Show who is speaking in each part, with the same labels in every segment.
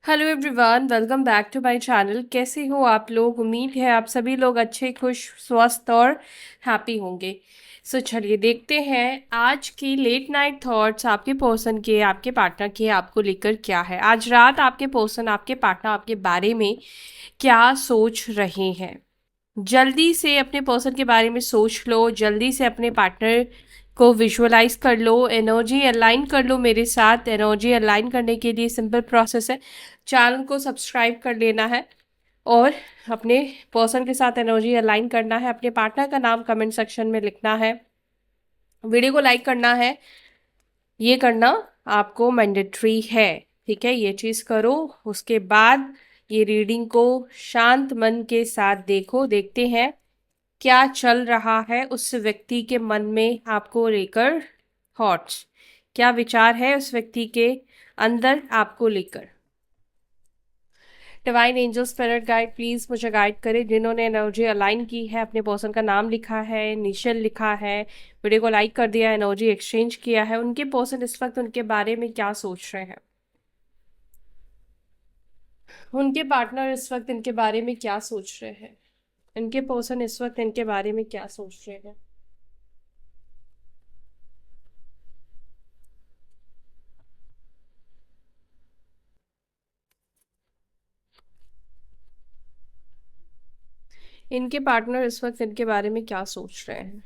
Speaker 1: Hello everyone, welcome back to my channel. कैसे हो आप लोग? उम्मीद है आप सभी लोग अच्छे, खुश, स्वस्थ और हैप्पी होंगे। चलिए देखते हैं आज की लेट नाइट थॉट्स आपके पर्सन के, आपके पार्टनर के आपको लेकर क्या है। आज रात आपके पर्सन, आपके पार्टनर आपके बारे में क्या सोच रहे हैं। जल्दी से अपने पर्सन के बारे में सोच लो, जल्दी से अपने पार्टनर को विजुअलाइज कर लो, एनर्जी अलाइन कर लो मेरे साथ। एनर्जी अलाइन करने के लिए सिंपल प्रोसेस है, चैनल को सब्सक्राइब कर लेना है और अपने पर्सन के साथ एनर्जी अलाइन करना है। अपने पार्टनर का नाम कमेंट सेक्शन में लिखना है, वीडियो को लाइक करना है। ये करना आपको मैंडेटरी है, ठीक है? ये चीज़ करो। उसके बाद ये रीडिंग को शांत मन के साथ देखो। देखते हैं क्या चल रहा है उस व्यक्ति के मन में आपको लेकर, थॉट्स क्या विचार है उस व्यक्ति के अंदर आपको लेकर। Divine angel spirit guide please मुझे गाइड करें। जिन्होंने एनर्जी अलाइन की है, अपने पर्सन का नाम लिखा है, इनिशियल लिखा है, वीडियो को लाइक कर दिया, एनर्जी एक्सचेंज किया है, उनके पर्सन इस वक्त उनके बारे में क्या सोच रहे हैं। उनके पार्टनर इस वक्त इनके बारे में क्या सोच रहे हैं। इनके पर्सन इस वक्त इनके बारे में क्या सोच रहे हैं। इनके पार्टनर इस वक्त इनके बारे में क्या सोच रहे हैं।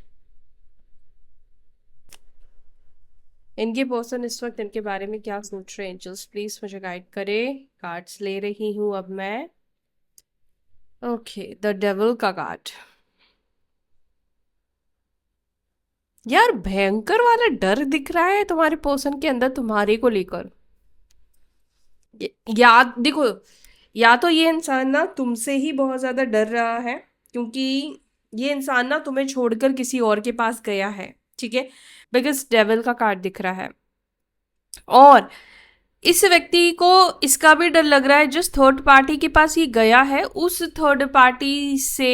Speaker 1: इनके पर्सन इस वक्त इनके बारे में क्या सोच रहे हैं। एंजल्स प्लीज मुझे गाइड करें। कार्ड्स ले रही हूं अब मैं। ओके, द डेविल का कार्ड। यार भयंकर वाला डर दिख रहा है तुम्हारे पर्सन के अंदर तुम्हारे को लेकर। या देखो, या तो ये इंसान ना तुमसे ही बहुत ज्यादा डर रहा है, क्योंकि ये इंसान ना तुम्हें छोड़कर किसी और के पास गया है, ठीक है? बिकॉज डेविल का कार्ड दिख रहा है। और इस व्यक्ति को इसका भी डर लग रहा है, जिस थर्ड पार्टी के पास ये गया है उस थर्ड पार्टी से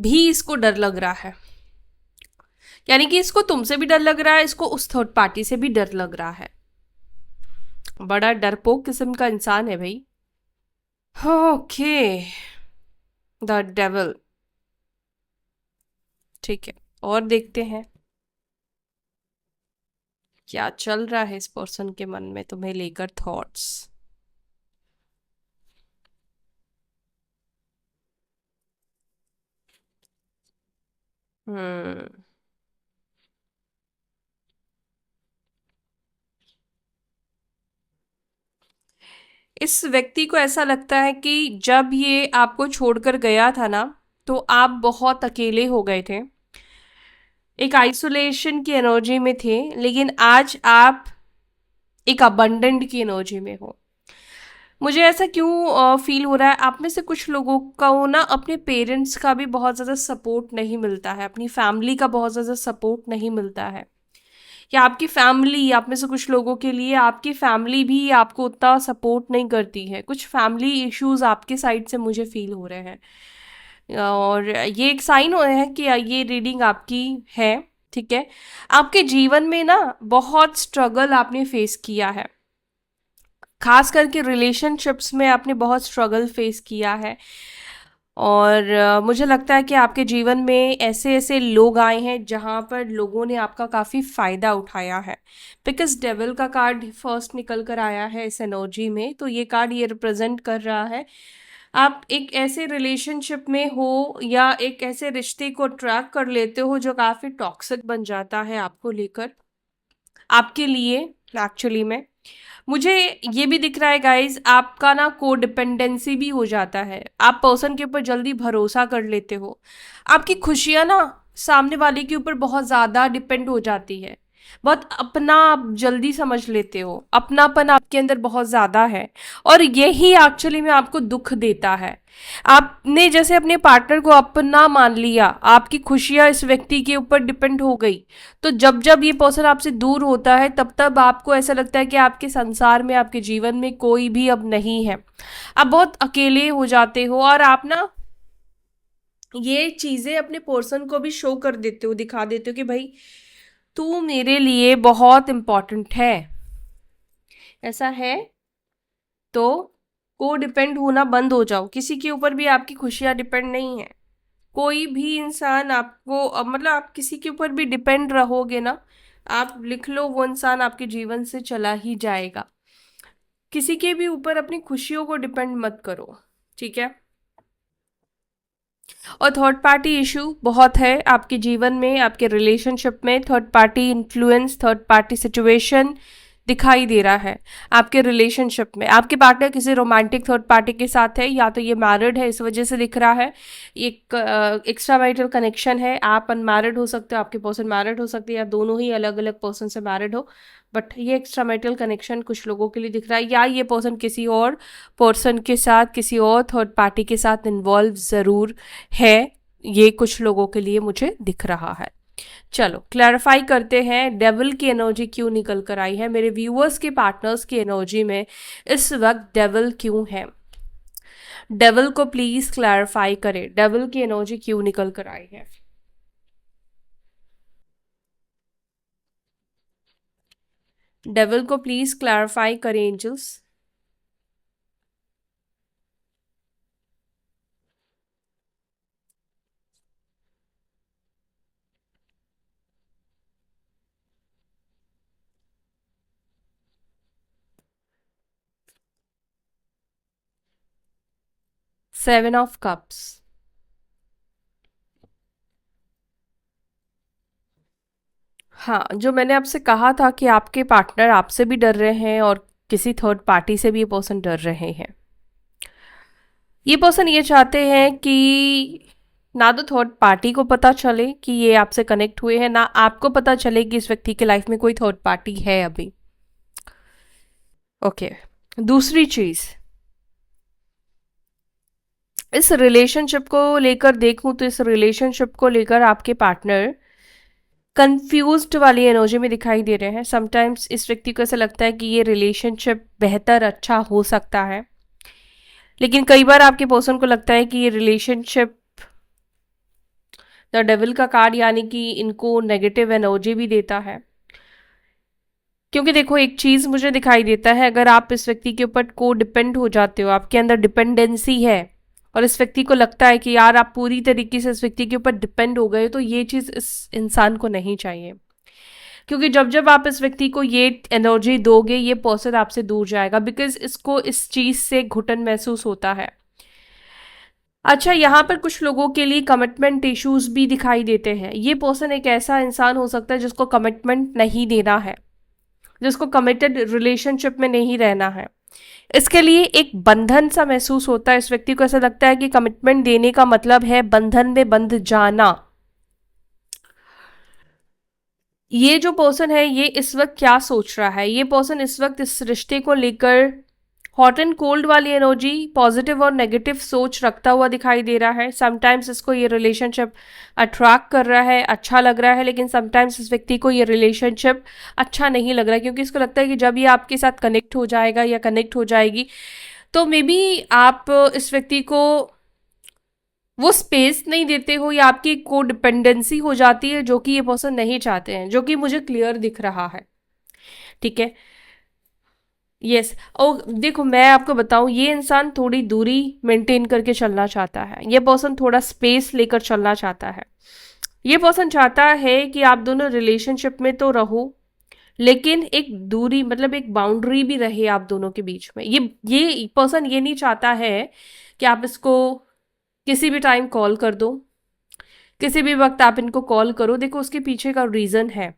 Speaker 1: भी इसको डर लग रहा है। यानी कि इसको तुमसे भी डर लग रहा है, इसको उस थर्ड पार्टी से भी डर लग रहा है। बड़ा डरपोक किस्म का इंसान है भाई। Okay, the devil. ठीक है, और देखते हैं क्या चल रहा है इस पर्सन के मन में तुम्हें लेकर, थॉट्स। हम्म इस व्यक्ति को ऐसा लगता है कि जब ये आपको छोड़कर गया था ना, तो आप बहुत अकेले हो गए थे, एक आइसोलेशन की एनर्जी में थे। लेकिन आज आप एक अबंडेंट की एनर्जी में हो। मुझे ऐसा क्यों फील हो रहा है, आप में से कुछ लोगों का हो ना, अपने पेरेंट्स का भी बहुत ज़्यादा सपोर्ट नहीं मिलता है, अपनी फैमिली का बहुत ज़्यादा सपोर्ट नहीं मिलता है। या आपकी फैमिली, आप में से कुछ लोगों के लिए आपकी फैमिली भी आपको उतना सपोर्ट नहीं करती है। कुछ फैमिली इश्यूज आपके साइड से मुझे फील हो रहे हैं, और ये एक साइन हो रहा है कि ये रीडिंग आपकी है, ठीक है? आपके जीवन में ना बहुत स्ट्रगल आपने फेस किया है, खास करके रिलेशनशिप्स में आपने बहुत स्ट्रगल फेस किया है। और मुझे लगता है कि आपके जीवन में ऐसे ऐसे लोग आए हैं जहाँ पर लोगों ने आपका काफ़ी फ़ायदा उठाया है। बिकॉज डेविल का कार्ड फर्स्ट निकल कर आया है इस एनर्जी में, तो ये कार्ड ये रिप्रेजेंट कर रहा है आप एक ऐसे रिलेशनशिप में हो या एक ऐसे रिश्ते को ट्रैक कर लेते हो जो काफ़ी टॉक्सिक बन जाता है आपको लेकर, आपके लिए। एक्चुअली में मुझे ये भी दिख रहा है गाइज, आपका ना कोडिपेंडेंसी भी हो जाता है। आप पर्सन के ऊपर जल्दी भरोसा कर लेते हो। आपकी खुशियाँ ना सामने वाले के ऊपर बहुत ज़्यादा डिपेंड हो जाती है। बहुत अपना आप जल्दी समझ लेते हो, अपनापन आपके अंदर बहुत ज़्यादा है। और यही एक्चुअली में आपको दुख देता है। आपने जैसे अपने पार्टनर को अपना मान लिया, आपकी खुशियाँ इस व्यक्ति के ऊपर डिपेंड हो गई। तो जब जब ये पर्सन आपसे दूर होता है, तब तब आपको ऐसा लगता है कि आपके संसार में, आपके जीवन में कोई भी अब नहीं है। आप बहुत अकेले हो जाते हो, और आप ना ये चीज़ें अपने पर्सन को भी शो कर देते हो, दिखा देते हो कि भाई तू मेरे लिए बहुत इम्पोर्टेंट है। ऐसा है। तो को डिपेंड होना बंद हो जाओ। किसी के ऊपर भी आपकी खुशियाँ डिपेंड नहीं है। कोई भी इंसान आपको मतलब आप किसी के ऊपर भी डिपेंड रहोगे ना, आप लिख लो वो इंसान आपके जीवन से चला ही जाएगा। किसी के भी ऊपर अपनी खुशियों को डिपेंड मत करो, ठीक है। और थर्ड पार्टी इशू बहुत है आपके जीवन में, आपके रिलेशनशिप में third party influence, third party situation दिखाई दे रहा है आपके रिलेशनशिप में। आपके पार्टनर किसी रोमांटिक थर्ड पार्टी के साथ है, या तो ये मैरिड है इस वजह से दिख रहा है। एक एक्स्ट्रा मैरिटल कनेक्शन है, आप अनमैरिड हो सकते हो, आपके पर्सन मैरिड हो सकते हैं, या दोनों ही अलग अलग पर्सन से मैरिड हो, बट ये एक्स्ट्रा मैरिटल कनेक्शन कुछ लोगों के लिए दिख रहा है। या ये पर्सन किसी और पर्सन के साथ, किसी और थर्ड पार्टी के साथ इन्वॉल्व ज़रूर है, ये कुछ लोगों के लिए मुझे दिख रहा है। चलो क्लैरिफाई करते हैं डेविल की एनर्जी क्यों निकल कर आई है मेरे व्यूअर्स के पार्टनर्स की एनर्जी में इस वक्त डेविल क्यों है। डेविल को प्लीज क्लैरिफाई करें, डेविल की एनर्जी क्यों निकल कर आई है। डेविल को प्लीज क्लैरिफाई करें एंजल्स। 7 of cups. हाँ, जो मैंने आपसे कहा था कि आपके पार्टनर आपसे भी डर रहे हैं और किसी थर्ड पार्टी से भी ये पर्सन डर रहे हैं। ये पर्सन ये चाहते हैं कि ना तो थर्ड पार्टी को पता चले कि ये आपसे कनेक्ट हुए हैं, ना आपको पता चले कि इस व्यक्ति के लाइफ में कोई थर्ड पार्टी है अभी। ओके, दूसरी चीज, इस रिलेशनशिप को लेकर देखूं तो इस रिलेशनशिप को लेकर आपके पार्टनर कंफ्यूज्ड वाली एनर्जी में दिखाई दे रहे हैं। समटाइम्स इस व्यक्ति को ऐसा लगता है कि ये रिलेशनशिप बेहतर अच्छा हो सकता है, लेकिन कई बार आपके पर्सन को लगता है कि ये रिलेशनशिप द डेविल का कार्ड यानी कि इनको नेगेटिव एनर्जी भी देता है। क्योंकि देखो एक चीज मुझे दिखाई देता है, अगर आप इस व्यक्ति के ऊपर को डिपेंड हो जाते हो, आपके अंदर डिपेंडेंसी है और इस व्यक्ति को लगता है कि यार आप पूरी तरीके से इस व्यक्ति के ऊपर डिपेंड हो गए, तो ये चीज इस इंसान को नहीं चाहिए। क्योंकि जब जब आप इस व्यक्ति को ये एनर्जी दोगे, ये पर्सन आपसे दूर जाएगा, बिकॉज इसको इस चीज से घुटन महसूस होता है। अच्छा, यहाँ पर कुछ लोगों के लिए कमिटमेंट इश्यूज भी दिखाई देते हैं। ये पर्सन एक ऐसा इंसान हो सकता है जिसको कमिटमेंट नहीं देना है, जिसको कमिटेड रिलेशनशिप में नहीं रहना है। इसके लिए एक बंधन सा महसूस होता है। इस व्यक्ति को ऐसा लगता है कि कमिटमेंट देने का मतलब है बंधन में बंध जाना। ये जो पर्सन है ये इस वक्त क्या सोच रहा है, ये पर्सन इस वक्त इस रिश्ते को लेकर हॉट एंड कोल्ड वाली एनर्जी, पॉजिटिव और नेगेटिव सोच रखता हुआ दिखाई दे रहा है। समटाइम्स इसको ये रिलेशनशिप अट्रैक्ट कर रहा है, अच्छा लग रहा है, लेकिन समटाइम्स इस व्यक्ति को ये रिलेशनशिप अच्छा नहीं लग रहा है, क्योंकि इसको लगता है कि जब ये आपके साथ कनेक्ट हो जाएगा या कनेक्ट हो जाएगी तो मे बी आप इस व्यक्ति को वो स्पेस नहीं देते हो, या आपकी को डिपेंडेंसी हो जाती है, जो कि ये पर्सन नहीं चाहते हैं, जो कि मुझे क्लियर दिख रहा है, ठीक है। यस, और देखो मैं आपको बताऊं, ये इंसान थोड़ी दूरी मेंटेन करके चलना चाहता है, ये पर्सन थोड़ा स्पेस लेकर चलना चाहता है। ये पर्सन चाहता है कि आप दोनों रिलेशनशिप में तो रहो, लेकिन एक दूरी मतलब एक बाउंड्री भी रहे आप दोनों के बीच में। ये पर्सन ये नहीं चाहता है कि आप इसको किसी भी टाइम कॉल कर दो, किसी भी वक्त आप इनको कॉल करो। देखो उसके पीछे का रीजन है,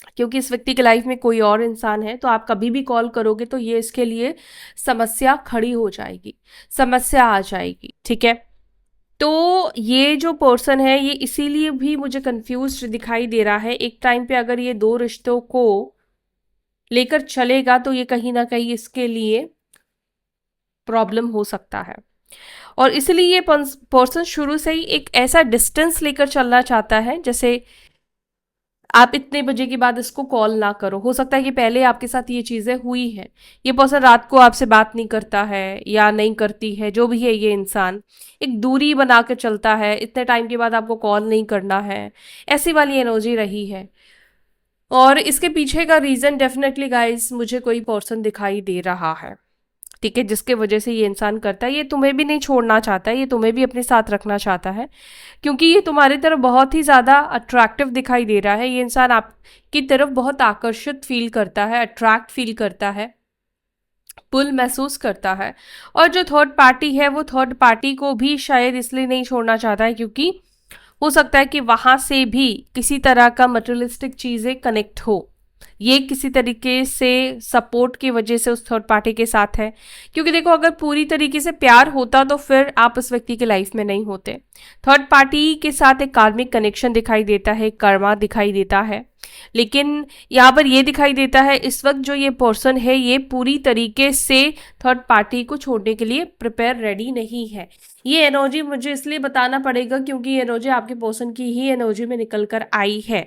Speaker 1: क्योंकि इस व्यक्ति के लाइफ में कोई और इंसान है, तो आप कभी भी कॉल करोगे तो ये इसके लिए समस्या खड़ी हो जाएगी, समस्या आ जाएगी, ठीक है। तो ये जो पर्सन है ये इसीलिए भी मुझे कंफ्यूज दिखाई दे रहा है। एक टाइम पे अगर ये दो रिश्तों को लेकर चलेगा तो ये कहीं ना कहीं इसके लिए प्रॉब्लम हो सकता है, और इसलिए ये पर्सन शुरू से ही एक ऐसा डिस्टेंस लेकर चलना चाहता है, जैसे आप इतने बजे के बाद इसको कॉल ना करो। हो सकता है कि पहले आपके साथ ये चीज़ें हुई हैं, ये पर्सन रात को आपसे बात नहीं करता है या नहीं करती है, जो भी है ये इंसान एक दूरी बना के चलता है, इतने टाइम के बाद आपको कॉल नहीं करना है, ऐसी वाली एनर्जी रही है। और इसके पीछे का रीज़न डेफिनेटली गाइस मुझे कोई पर्सन दिखाई दे रहा है। ठीक है, जिसके वजह से ये इंसान करता है, ये तुम्हें भी नहीं छोड़ना चाहता है, ये तुम्हें भी अपने साथ रखना चाहता है, क्योंकि ये तुम्हारी तरफ बहुत ही ज़्यादा अट्रैक्टिव दिखाई दे रहा है। ये इंसान आपकी तरफ बहुत आकर्षित फील करता है, अट्रैक्ट फील करता है, पुल महसूस करता है। और जो थर्ड पार्टी है वो थर्ड पार्टी को भी शायद इसलिए नहीं छोड़ना चाहता है क्योंकि हो सकता है कि वहां से भी किसी तरह का मटेरियलिस्टिक चीजें कनेक्ट हो। ये किसी तरीके से सपोर्ट की वजह से उस थर्ड पार्टी के साथ है, क्योंकि देखो अगर पूरी तरीके से प्यार होता तो फिर आप उस व्यक्ति के लाइफ में नहीं होते। थर्ड पार्टी के साथ एक कार्मिक कनेक्शन दिखाई देता है, कर्मा दिखाई देता है, लेकिन यहाँ पर ये दिखाई देता है इस वक्त जो ये पर्सन है ये पूरी तरीके से थर्ड पार्टी को छोड़ने के लिए प्रिपेयर रेडी नहीं है। ये एनर्जी मुझे इसलिए बताना पड़ेगा क्योंकि ये एनर्जी आपके पर्सन की ही एनर्जी में निकल कर आई है,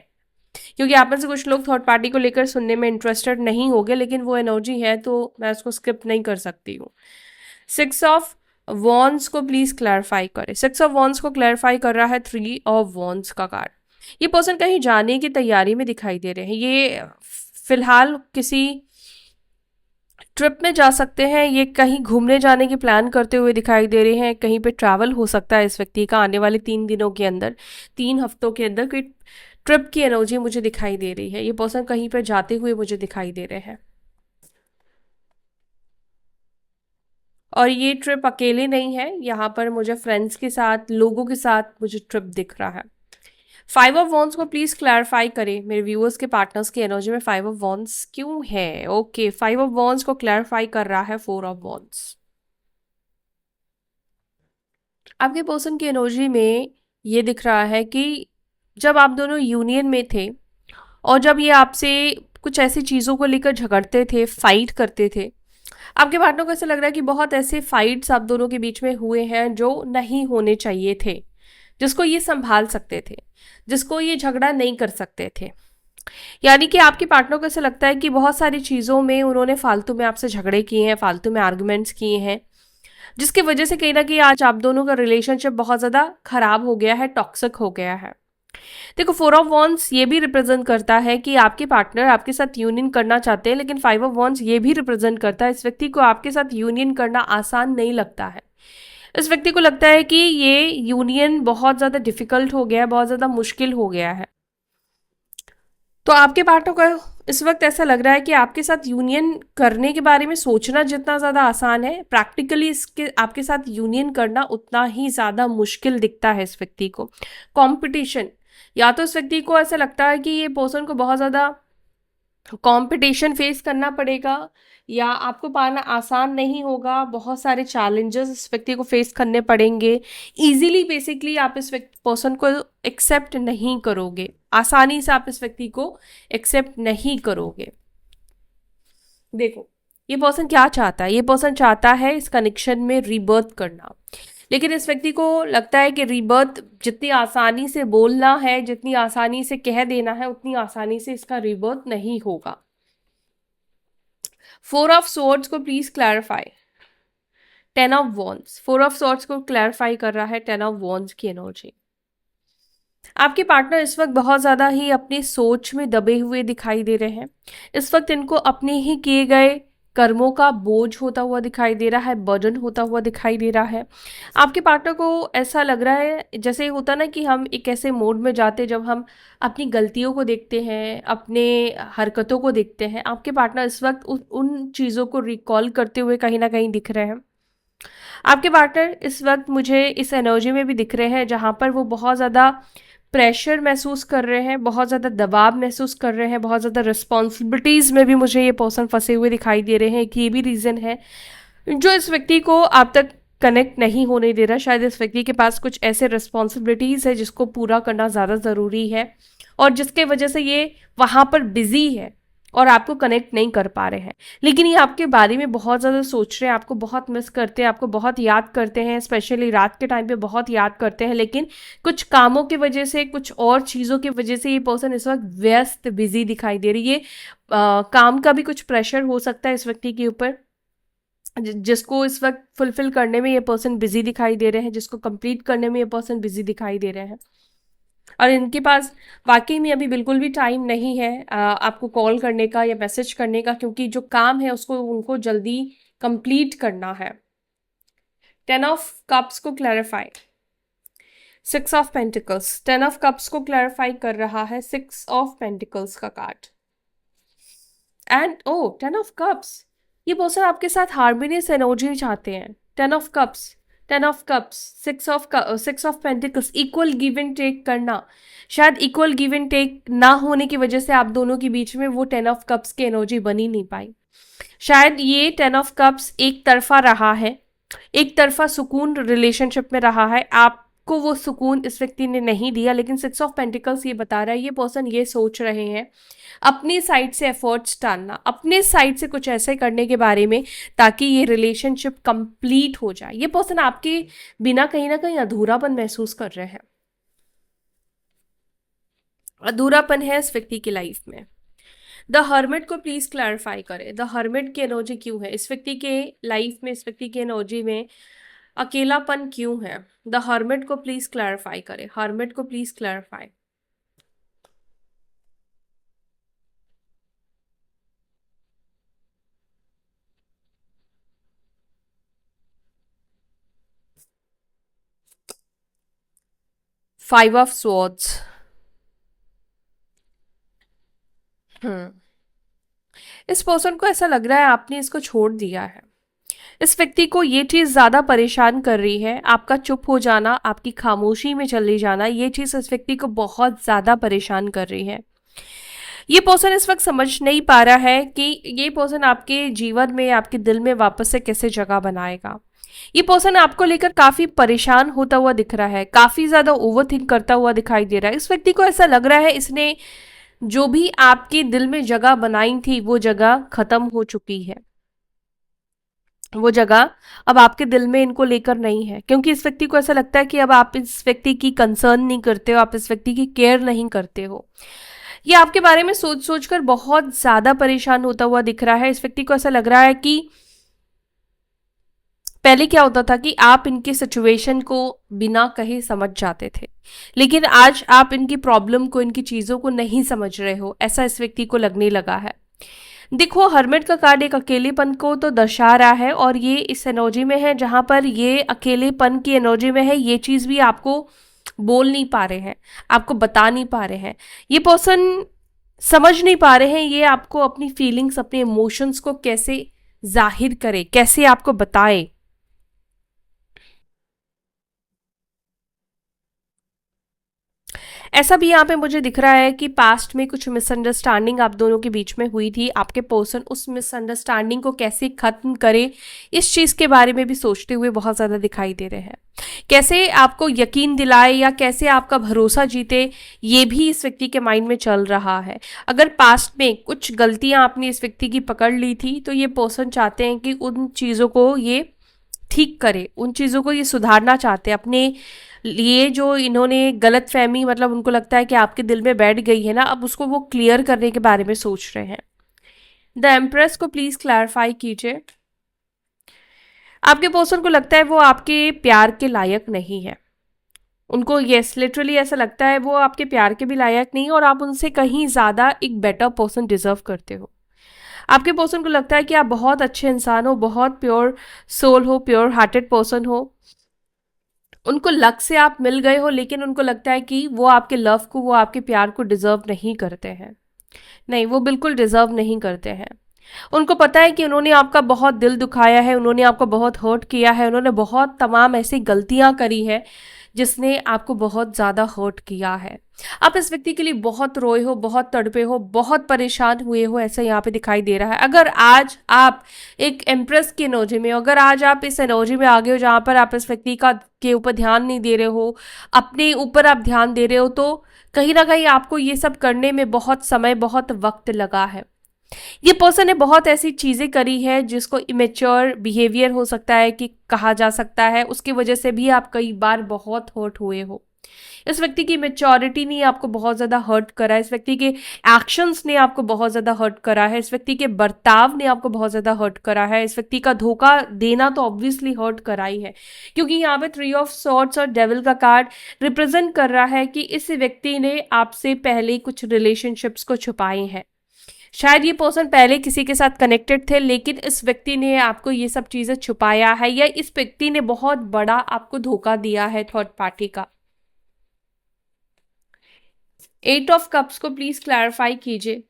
Speaker 1: क्योंकि आप में से कुछ लोग थर्ड पार्टी को लेकर सुनने में इंटरेस्टेड नहीं होंगे, लेकिन वो एनर्जी है तो मैं उसको स्किप नहीं कर सकती हूँ। 6 ऑफ वॉन्ड्स को प्लीज क्लैरिफाई करें। 6 ऑफ वॉन्ड्स को क्लैरिफाई कर रहा है 3 ऑफ वॉन्ड्स का कार्ड। ये पर्सन कहीं जाने की तैयारी में दिखाई दे रहे हैं, ये फिलहाल किसी ट्रिप में जा सकते हैं, ये कहीं घूमने जाने की प्लान करते हुए दिखाई दे रहे हैं, कहीं पे ट्रैवल हो सकता है इस व्यक्ति का आने वाले 3 दिनों के अंदर, 3 हफ्तों के अंदर कोई ट्रिप की एनर्जी मुझे दिखाई दे रही है। ये पर्सन कहीं पर जाते हुए मुझे दिखाई दे रहे हैं, और ये ट्रिप अकेले नहीं है, यहाँ पर मुझे फ्रेंड्स के साथ, लोगों के साथ मुझे ट्रिप दिख रहा है। 5 ऑफ वॉन्ड्स को प्लीज क्लैरिफाई करें मेरे व्यूअर्स के पार्टनर्स की एनर्जी में 5 ऑफ वॉन्ड्स क्यों है। ओके, 5 ऑफ वॉन्ड्स को क्लैरिफाई कर रहा है 4 ऑफ वॉन्ड्स। आपके पर्सन की एनर्जी में ये दिख रहा है कि जब आप दोनों यूनियन में थे और जब ये आपसे कुछ ऐसी चीज़ों को लेकर झगड़ते थे, फाइट करते थे, आपके पार्टनर को ऐसा लग रहा है कि बहुत ऐसे फाइट्स आप दोनों के बीच में हुए हैं जो नहीं होने चाहिए थे, जिसको ये संभाल सकते थे, जिसको ये झगड़ा नहीं कर सकते थे। यानी कि आपके पार्टनर को ऐसा लगता है कि बहुत सारी चीज़ों में उन्होंने फालतू में आपसे झगड़े किए हैं, फालतू में आर्गुमेंट्स किए हैं, जिसकी वजह से कहीं ना कहीं आज आप दोनों का रिलेशनशिप बहुत ज़्यादा खराब हो गया है, टॉक्सिक हो गया है। देखो 4 ऑफ वॉन्ड्स ये भी रिप्रेजेंट करता है कि आपके पार्टनर आपके साथ यूनियन करना चाहते हैं, लेकिन 5 ऑफ वॉन्ड्स ये भी रिप्रेजेंट करता है इस व्यक्ति को आपके साथ यूनियन करना आसान नहीं लगता है। इस व्यक्ति को लगता है कि ये यूनियन बहुत ज़्यादा डिफिकल्ट हो गया है, बहुत ज़्यादा मुश्किल हो गया है। तो आपके पार्टनर को इस वक्त ऐसा लग रहा है कि आपके साथ यूनियन करने के बारे में सोचना जितना ज़्यादा आसान है, प्रैक्टिकली इसके आपके साथ यूनियन करना उतना ही ज़्यादा मुश्किल दिखता है इस व्यक्ति को। कंपटीशन, या तो इस व्यक्ति को ऐसा लगता है कि ये पर्सन को बहुत ज़्यादा कंपटीशन फेस करना पड़ेगा, या आपको पाना आसान नहीं होगा, बहुत सारे चैलेंजेस इस व्यक्ति को फेस करने पड़ेंगे। इजीली बेसिकली आप इस पर्सन को एक्सेप्ट नहीं करोगे, आसानी से आप इस व्यक्ति को एक्सेप्ट नहीं करोगे। देखो ये पर्सन क्या चाहता है, ये पर्सन चाहता है इस कनेक्शन में रीबर्थ करना, लेकिन इस व्यक्ति को लगता है कि रीबर्थ जितनी आसानी से बोलना है, जितनी आसानी से कह देना है, उतनी आसानी से इसका रीबर्थ नहीं होगा। 4 ऑफ सोर्ड्स को please clarify. 10 of wands, 4 of swords को क्लैरिफाई कर रहा है 10 ऑफ वॉन्ड्स की एनर्जी। आपके पार्टनर इस वक्त बहुत ज़्यादा ही अपनी सोच में दबे हुए दिखाई दे रहे हैं। इस वक्त इनको अपने ही किए गए कर्मों का बोझ होता हुआ दिखाई दे रहा है, बर्डन होता हुआ दिखाई दे रहा है। आपके पार्टनर को ऐसा लग रहा है जैसे होता ना कि हम एक ऐसे मोड में जाते हैं जब हम अपनी गलतियों को देखते हैं, अपने हरकतों को देखते हैं। आपके पार्टनर इस वक्त उन चीज़ों को रिकॉल करते हुए कहीं ना कहीं दिख रहे हैं। आपके पार्टनर इस वक्त मुझे इस एनर्जी में भी दिख रहे हैं जहाँ पर वो बहुत ज़्यादा प्रेशर महसूस कर रहे हैं, बहुत ज़्यादा दबाव महसूस कर रहे हैं, बहुत ज़्यादा रिस्पॉन्सिबिलिटीज़ में भी मुझे ये पर्सन फंसे हुए दिखाई दे रहे हैं। कि ये भी रीज़न है जो इस व्यक्ति को आप तक कनेक्ट नहीं होने दे रहा। शायद इस व्यक्ति के पास कुछ ऐसे रिस्पॉन्सिबिलिटीज़ है जिसको पूरा करना ज़्यादा ज़रूरी है, और जिसके वजह से ये वहाँ पर बिजी है और आपको कनेक्ट नहीं कर पा रहे हैं। लेकिन ये आपके बारे में बहुत ज़्यादा सोच रहे हैं, आपको बहुत मिस करते हैं, आपको बहुत याद करते हैं, स्पेशली रात के टाइम पे बहुत याद करते हैं। लेकिन कुछ कामों की वजह से, कुछ और चीज़ों की वजह से ये पर्सन इस वक्त व्यस्त, बिजी दिखाई दे रही है। काम का भी कुछ प्रेशर हो सकता है इस व्यक्ति के ऊपर, जिसको इस वक्त फुलफिल करने में ये पर्सन बिजी दिखाई दे रहे हैं, जिसको कंप्लीट करने में ये पर्सन बिजी दिखाई दे रहे हैं। और इनके पास वाकई में अभी बिल्कुल भी टाइम नहीं है आपको कॉल करने का या मैसेज करने का, क्योंकि जो काम है उसको उनको जल्दी कंप्लीट करना है। 10 ऑफ कप्स को clarify, 6 of pentacles, 10 of cups को क्लैरिफाई कर रहा है 6 ऑफ पेंटिकल्स का card. And oh 10 of cups, ये पर्सन आपके साथ हार्मोनियस एनर्जी चाहते हैं। 10 of cups, 10 of cups, 6 of pentacles, equal give and take करना। शायद इक्वल गिव एंड टेक ना होने की वजह से आप दोनों के बीच में वो 10 ऑफ कप्स की एनर्जी बनी नहीं पाई। शायद ये 10 ऑफ कप्स एक तरफा रहा है, एक तरफा सुकून रिलेशनशिप में रहा है, आपको वो सुकून इस व्यक्ति ने नहीं दिया। लेकिन 6 ऑफ पेंटिकल्स ये बता रहा है, ये पर्सन ये सोच रहे हैं अपनी साइड से एफर्ट्स डालना, अपने साइड से कुछ ऐसे करने के बारे में ताकि ये रिलेशनशिप कंप्लीट हो जाए। ये पर्सन आपके बिना कहीं ना कहीं अधूरापन महसूस कर रहे हैं, अधूरापन है इस व्यक्ति की लाइफ में। द हर्मिट को प्लीज क्लैरिफाई करें, द हर्मिट की एनर्जी क्यों है इस व्यक्ति के लाइफ में, इस व्यक्ति की एनर्जी में अकेलापन क्यों है? द हर्मिट को प्लीज क्लैरिफाई करें, हर्मिट को प्लीज क्लैरिफाई।5 ऑफ स्वॉर्ड्स। हम्म, इस पर्सन को ऐसा लग रहा है आपने इसको छोड़ दिया है। इस व्यक्ति को ये चीज ज्यादा परेशान कर रही है, आपका चुप हो जाना, आपकी खामोशी में चले जाना, ये चीज इस व्यक्ति को बहुत ज्यादा परेशान कर रही है। ये पर्सन इस वक्त समझ नहीं पा रहा है कि ये पर्सन आपके जीवन में, आपके दिल में वापस से कैसे जगह बनाएगा। ये पर्सन आपको लेकर काफी परेशान होता हुआ दिख रहा है, काफी ज्यादा ओवर थिंक करता हुआ दिखाई दे रहा है। इस व्यक्ति को ऐसा लग रहा है इसने जो भी आपके दिल में जगह बनाई थी वो जगह खत्म हो चुकी है, वो जगह अब आपके दिल में इनको लेकर नहीं है, क्योंकि इस व्यक्ति को ऐसा लगता है कि अब आप इस व्यक्ति की कंसर्न नहीं करते हो, आप इस व्यक्ति की केयर नहीं करते हो। ये आपके बारे में सोच सोच कर बहुत ज्यादा परेशान होता हुआ दिख रहा है। इस व्यक्ति को ऐसा लग रहा है कि पहले क्या होता था कि आप इनके सिचुएशन को बिना कहे समझ जाते थे, लेकिन आज आप इनकी प्रॉब्लम को, इनकी चीजों को नहीं समझ रहे हो, ऐसा इस व्यक्ति को लगने लगा है। देखो, हर्मिट का कार्ड एक अकेलेपन को तो दर्शा रहा है, और ये इस एनर्जी में है जहां पर ये अकेलेपन की एनर्जी में है। ये चीज भी आपको बोल नहीं पा रहे हैं, आपको बता नहीं पा रहे हैं, ये पर्सन समझ नहीं पा रहे हैं ये आपको अपनी फीलिंग्स, अपने इमोशंस को कैसे जाहिर करे, कैसे आपको बताए। ऐसा भी यहाँ पे मुझे दिख रहा है कि पास्ट में कुछ मिसअंडरस्टैंडिंग आप दोनों के बीच में हुई थी। आपके पर्सन उस मिसअंडरस्टैंडिंग को कैसे खत्म करे, इस चीज के बारे में भी सोचते हुए बहुत ज्यादा दिखाई दे रहे हैं। कैसे आपको यकीन दिलाए या कैसे आपका भरोसा जीते, ये भी इस व्यक्ति के माइंड में चल रहा है। अगर पास्ट में कुछ गलतियां आपने इस व्यक्ति की पकड़ ली थी तो ये पर्सन चाहते हैं कि उन चीजों को ये ठीक करे, उन चीज़ों को ये सुधारना चाहते हैं। अपने लिए जो इन्होंने गलत फहमी, मतलब उनको लगता है कि आपके दिल में बैठ गई है ना, अब उसको वो क्लियर करने के बारे में सोच रहे हैं। द एम्प्रेस को प्लीज क्लैरिफाई कीजिए। आपके पर्सन को लगता है वो आपके प्यार के लायक नहीं है। उनको यस लिटरली ऐसा लगता है वो आपके प्यार के भी लायक नहीं, और आप उनसे कहीं ज़्यादा एक बेटर पर्सन डिजर्व करते हो। आपके पर्सन को लगता है कि आप बहुत अच्छे इंसान हो, बहुत प्योर सोल हो, प्योर हार्टेड पर्सन हो। उनको लक से आप मिल गए हो, लेकिन उनको लगता है कि वो आपके लव को, वो आपके प्यार को डिजर्व नहीं करते हैं। नहीं, वो बिल्कुल डिजर्व नहीं करते हैं। उनको पता है कि उन्होंने आपका बहुत दिल दुखाया है, उन्होंने आपको बहुत हर्ट किया है, उन्होंने बहुत तमाम ऐसी गलतियां करी है जिसने आपको बहुत ज़्यादा हर्ट किया है। आप इस व्यक्ति के लिए बहुत रोए हो, बहुत तड़पे हो, बहुत परेशान हुए हो, ऐसा यहाँ पे दिखाई दे रहा है। अगर आज आप एक एम्प्रेस की एनर्जी में हो, अगर आज आप इस एनर्जी में आ गए हो जहाँ पर आप इस व्यक्ति का के ऊपर ध्यान नहीं दे रहे हो, अपने ऊपर आप ध्यान दे रहे हो, तो कहीं ना कहीं आपको ये सब करने में बहुत समय, बहुत वक्त लगा है। ये पर्सन ने बहुत ऐसी चीजें करी है जिसको इमेच्योर बिहेवियर हो सकता है कि कहा जा सकता है, उसकी वजह से भी आप कई बार बहुत हर्ट हुए हो। इस व्यक्ति की मेच्योरिटी ने आपको बहुत ज़्यादा हर्ट करा है, इस व्यक्ति के एक्शंस ने आपको बहुत ज़्यादा हर्ट करा है, इस व्यक्ति के बर्ताव ने आपको बहुत ज़्यादा हर्ट करा है, इस व्यक्ति का धोखा देना तो ऑब्वियसली हर्ट करा ही है, क्योंकि यहाँ पे 3 ऑफ सॉर्ड्स और डेविल का कार्ड रिप्रेजेंट कर रहा है कि इस व्यक्ति ने आपसे पहले कुछ रिलेशनशिप्स को छुपाए हैं। शायद ये पर्सन पहले किसी के साथ कनेक्टेड थे, लेकिन इस व्यक्ति ने आपको ये सब चीज़ें छुपाया है, या इस व्यक्ति ने बहुत बड़ा आपको धोखा दिया है थर्ड पार्टी का। 8 ऑफ कप्स को प्लीज क्लैरिफाई कीजिए।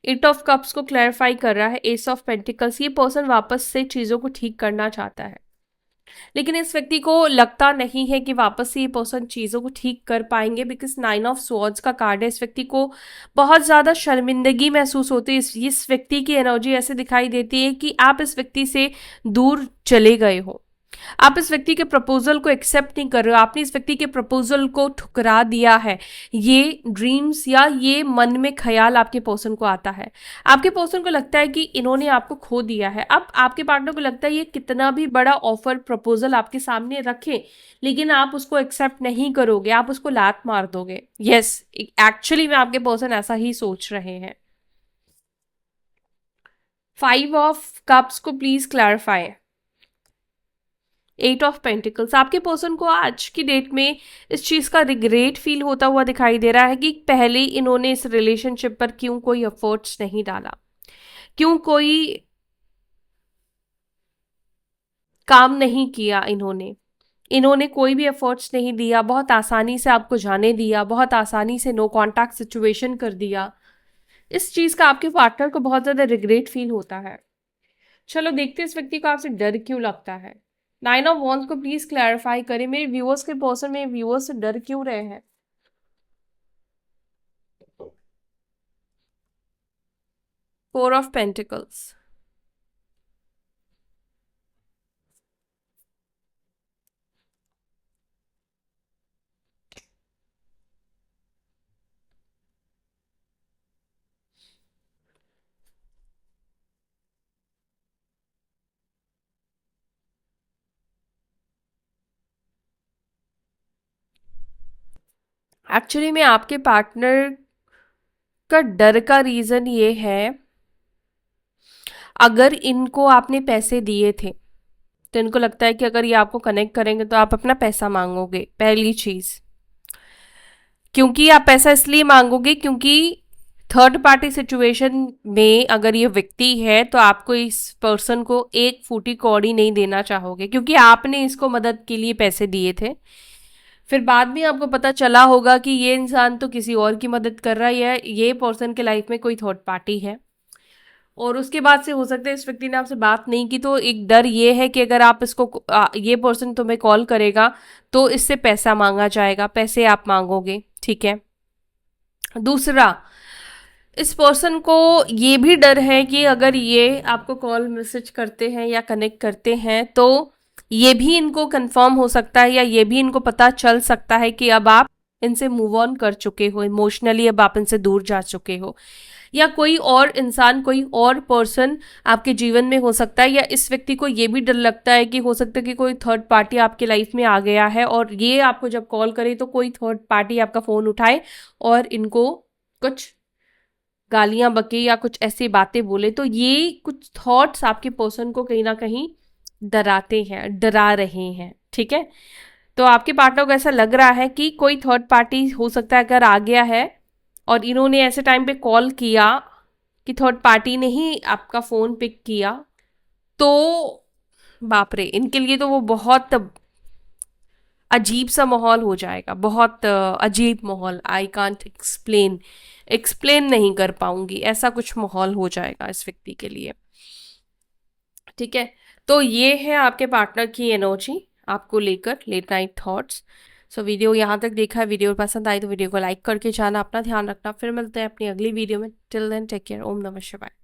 Speaker 1: 8 ऑफ कप्स को क्लैरिफाई कर रहा है एस ऑफ पेंटिकल्स। ये पर्सन वापस से चीज़ों को ठीक करना चाहता है, लेकिन इस व्यक्ति को लगता नहीं है कि वापस से ये पर्सन चीज़ों को ठीक कर पाएंगे, बिकॉज 9 ऑफ स्वॉर्ड्स का कार्ड है। इस व्यक्ति को बहुत ज़्यादा शर्मिंदगी महसूस होती है। इस व्यक्ति की एनर्जी ऐसे दिखाई देती है कि आप इस व्यक्ति से दूर चले गए हो, आप इस व्यक्ति के प्रपोजल को एक्सेप्ट नहीं कर रहे हो, आपने इस व्यक्ति के प्रपोजल को ठुकरा दिया है। ये ड्रीम्स या ये मन में ख्याल आपके पर्सन को आता है, आपके पर्सन को लगता है कि इन्होंने आपको खो दिया है। अब आपके पार्टनर को लगता है ये कितना भी बड़ा ऑफर प्रपोजल आपके सामने रखे, लेकिन आप उसको एक्सेप्ट नहीं करोगे, आप उसको लात मार दोगे। यस, एक्चुअली में आपके पर्सन ऐसा ही सोच रहे हैं। 5 ऑफ कप्स को प्लीज क्लैरिफाई। 8 ऑफ पेंटिकल्स, आपके पर्सन को आज की डेट में इस चीज़ का रिग्रेट फील होता हुआ दिखाई दे रहा है कि पहले इन्होंने इस रिलेशनशिप पर क्यों कोई एफर्ट्स नहीं डाला, क्यों कोई काम नहीं किया। इन्होंने कोई भी एफर्ट्स नहीं दिया, बहुत आसानी से आपको जाने दिया, बहुत आसानी से नो कॉन्टैक्ट सिचुएशन कर दिया। इस चीज़ का आपके पार्टनर को बहुत ज़्यादा रिग्रेट फील होता है। चलो देखते हैं इस व्यक्ति को आपसे डर क्यों लगता है। 9 ऑफ वॉन्ड्स को प्लीज क्लैरिफाई करें। मेरे व्यूअर्स के पर्सन में व्यूअर्स से डर क्यों रहे हैं। 4 ऑफ पेंटिकल्स, एक्चुअली में आपके पार्टनर का डर का रीजन ये है, अगर इनको आपने पैसे दिए थे तो इनको लगता है कि अगर ये आपको कनेक्ट करेंगे तो आप अपना पैसा मांगोगे। पहली चीज, क्योंकि आप पैसा इसलिए मांगोगे क्योंकि थर्ड पार्टी सिचुएशन में अगर ये व्यक्ति है तो आपको इस पर्सन को एक फूटी कौड़ी नहीं देना चाहोगे, क्योंकि आपने इसको मदद के लिए पैसे दिए थे। फिर बाद में आपको पता चला होगा कि ये इंसान तो किसी और की मदद कर रहा है, ये पर्सन के लाइफ में कोई थर्ड पार्टी है, और उसके बाद से हो सकता है इस व्यक्ति ने आपसे बात नहीं की, तो एक डर ये है कि अगर आप इसको ये पर्सन तुम्हें कॉल करेगा तो इससे पैसा मांगा जाएगा, पैसे आप मांगोगे। ठीक है। दूसरा, इस पर्सन को ये भी डर है कि अगर ये आपको कॉल मैसेज करते हैं या कनेक्ट करते हैं तो ये भी इनको कंफर्म हो सकता है, या ये भी इनको पता चल सकता है कि अब आप इनसे मूव ऑन कर चुके हो, इमोशनली अब आप इनसे दूर जा चुके हो, या कोई और इंसान, कोई और पर्सन आपके जीवन में हो सकता है, या इस व्यक्ति को ये भी डर लगता है कि हो सकता है कि कोई थर्ड पार्टी आपके लाइफ में आ गया है और ये आपको जब कॉल करे तो कोई थर्ड पार्टी आपका फ़ोन उठाए और इनको कुछ गालियां बके या कुछ ऐसी बातें बोले, तो ये कुछ थॉट्स आपके पर्सन को कहीं ना कहीं डराते हैं, डरा रहे हैं। ठीक है। तो आपके पार्टनर को ऐसा लग रहा है कि कोई थर्ड पार्टी हो सकता है अगर आ गया है और इन्होंने ऐसे टाइम पे कॉल किया कि थर्ड पार्टी ने ही आपका फ़ोन पिक किया, तो बाप रे, इनके लिए तो वो बहुत अजीब सा माहौल हो जाएगा, बहुत अजीब माहौल। आई कांट एक्सप्लेन नहीं कर पाऊंगी, ऐसा कुछ माहौल हो जाएगा इस व्यक्ति के लिए। ठीक है। तो ये है आपके पार्टनर की एनर्जी आपको लेकर, late night thoughts. So video यहाँ तक देखा है, वीडियो पसंद आई तो वीडियो को लाइक करके जाना, अपना ध्यान रखना। फिर मिलते हैं अपनी अगली वीडियो में। Till then take care. ओम नमः शिवाय।